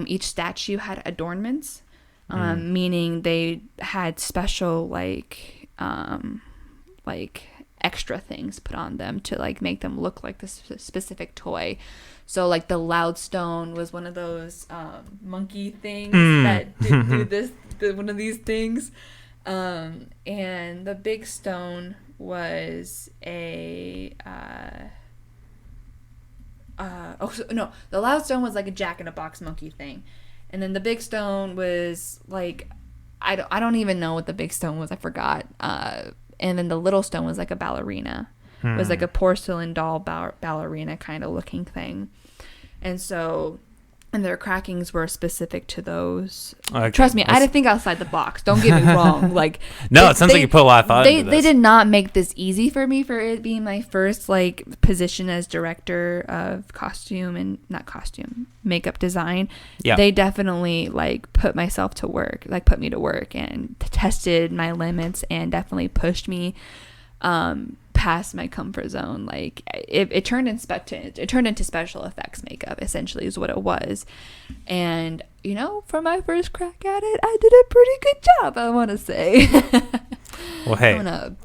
each statue had adornments, meaning they had special like extra things put on them to like make them look like this specific toy. So like the Loud Stone was one of those monkey things that do this, one of these things, and the Big Stone was the Loud Stone was like a Jack-in-a-Box monkey thing, and then the Big Stone was like, I don't even know what the Big Stone was, I forgot. And then the Little Stone was like a ballerina. It was like a porcelain doll ballerina kind of looking thing. And so, and their crackings were specific to those. Okay. Trust me, I had to think outside the box. Don't get me wrong. Like, no, it sounds like you put a lot of thought into this. They did not make this easy for me, for it being my first like position as director of makeup design. Yeah. They definitely like put me to work and tested my limits and definitely pushed me past my comfort zone. Like it turned into special effects makeup, essentially, is what it was. And you know, for my first crack at it, I did a pretty good job, I want to say. Well, hey, I'm gonna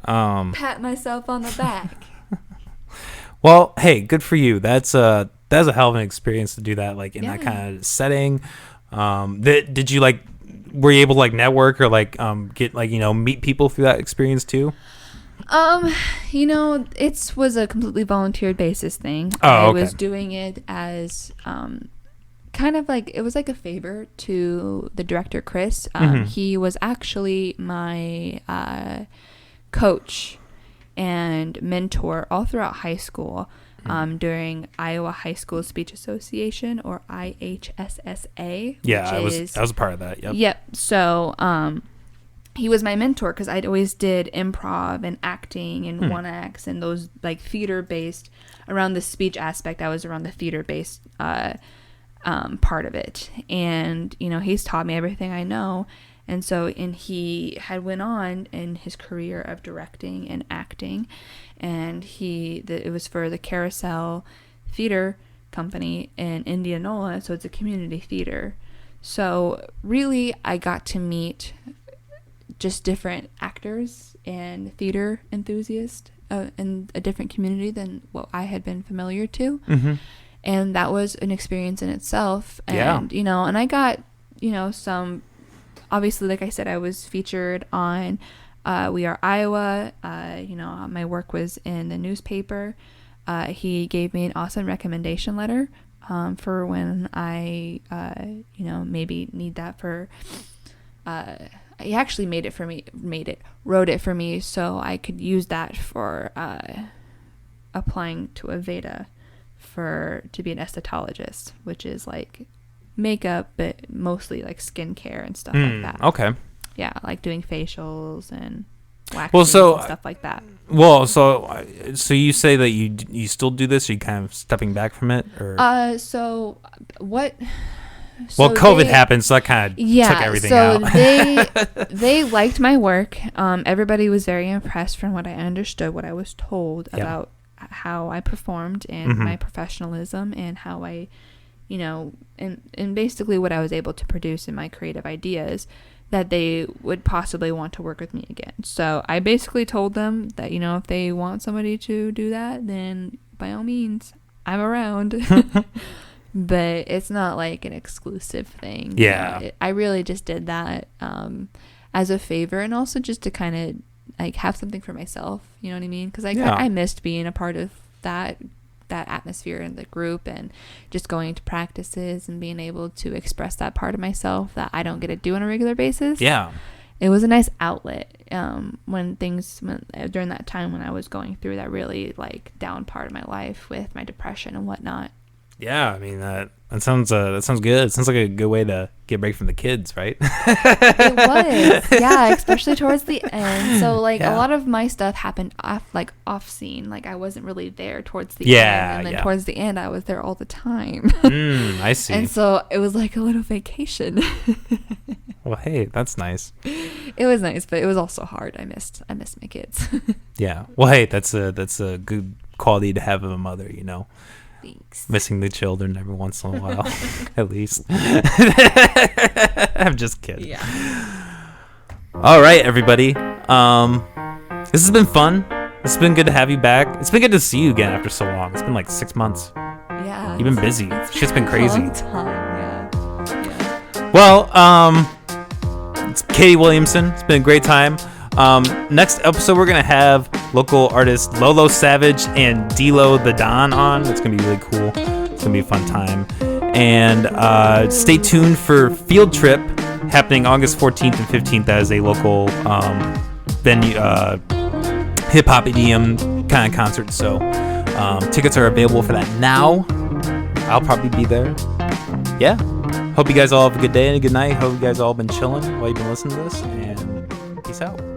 pat myself on the back. Well, hey, good for you. That's a hell of an experience to do that, like in that kind of setting. Did you like, were you able to like network or like get like, you know, meet people through that experience too? You know, it was a completely volunteered basis thing. I was doing it as kind of like, it was like a favor to the director, Chris. He was actually my coach and mentor all throughout high school, during Iowa High School Speech Association, or IHSSA. Yeah, I was a part of that. Yep. So he was my mentor because I'd always did improv and acting and one acts and those like theater based around the speech aspect. I was around the theater based part of it, and he's taught me everything I know. And so, and he had went on in his career of directing and acting, and it was for the Carousel Theater Company in Indianola, so it's a community theater. So really, I got to meet just different actors and theater enthusiasts in a different community than what I had been familiar to. Mm-hmm. And that was an experience in itself. And, Yeah. And I got, some, obviously, like I said, I was featured on We Are Iowa. My work was in the newspaper. He gave me an awesome recommendation letter for when I, maybe need that for, he actually wrote it for me so I could use that for applying to Aveda to be an esthetologist, which is like makeup, but mostly like skincare and stuff like that. Okay. Yeah, like doing facials and waxing and stuff like that. Well, so you say that you still do this? Are you kind of stepping back from it, or? So what? Well, COVID happened, so that kind of took everything out. So they liked my work. Everybody was very impressed from what I understood, what I was told about how I performed and my professionalism and how I, and basically what I was able to produce in my creative ideas, that they would possibly want to work with me again. So I basically told them that, if they want somebody to do that, then by all means, I'm around. But it's not like an exclusive thing. Yeah. I really just did that as a favor, and also just to kind of like have something for myself. You know what I mean? Because I missed being a part of that atmosphere in the group, and just going to practices and being able to express that part of myself that I don't get to do on a regular basis. Yeah. It was a nice outlet during that time when I was going through that really like down part of my life with my depression and whatnot. Yeah, I mean that sounds good. It sounds like a good way to get a break from the kids, right? It was, yeah, especially towards the end. So like a lot of my stuff happened off scene. Like I wasn't really there towards the end, and then towards the end I was there all the time. I see. And so it was like a little vacation. Well, hey, that's nice. It was nice, but it was also hard. I missed my kids. Yeah. Well, hey, that's a good quality to have of a mother, Thanks. Missing the children every once in a while, at least. I'm just kidding. Yeah. All right, everybody. This has been fun. It's been good to have you back. It's been good to see you again after so long. It's been like 6 months. Yeah. You've been busy. Shit's been crazy. A long time, yeah. Well, it's Katie Williamson. It's been a great time. Next episode, we're going to have local artists Lolo Savage and D-Lo the Don on. It's going to be really cool. It's going to be a fun time. And stay tuned for Field Trip happening August 14th and 15th as a local venue, hip-hop EDM kind of concert. So tickets are available for that now. I'll probably be there. Yeah. Hope you guys all have a good day and a good night. Hope you guys all been chilling while you've been listening to this. And peace out.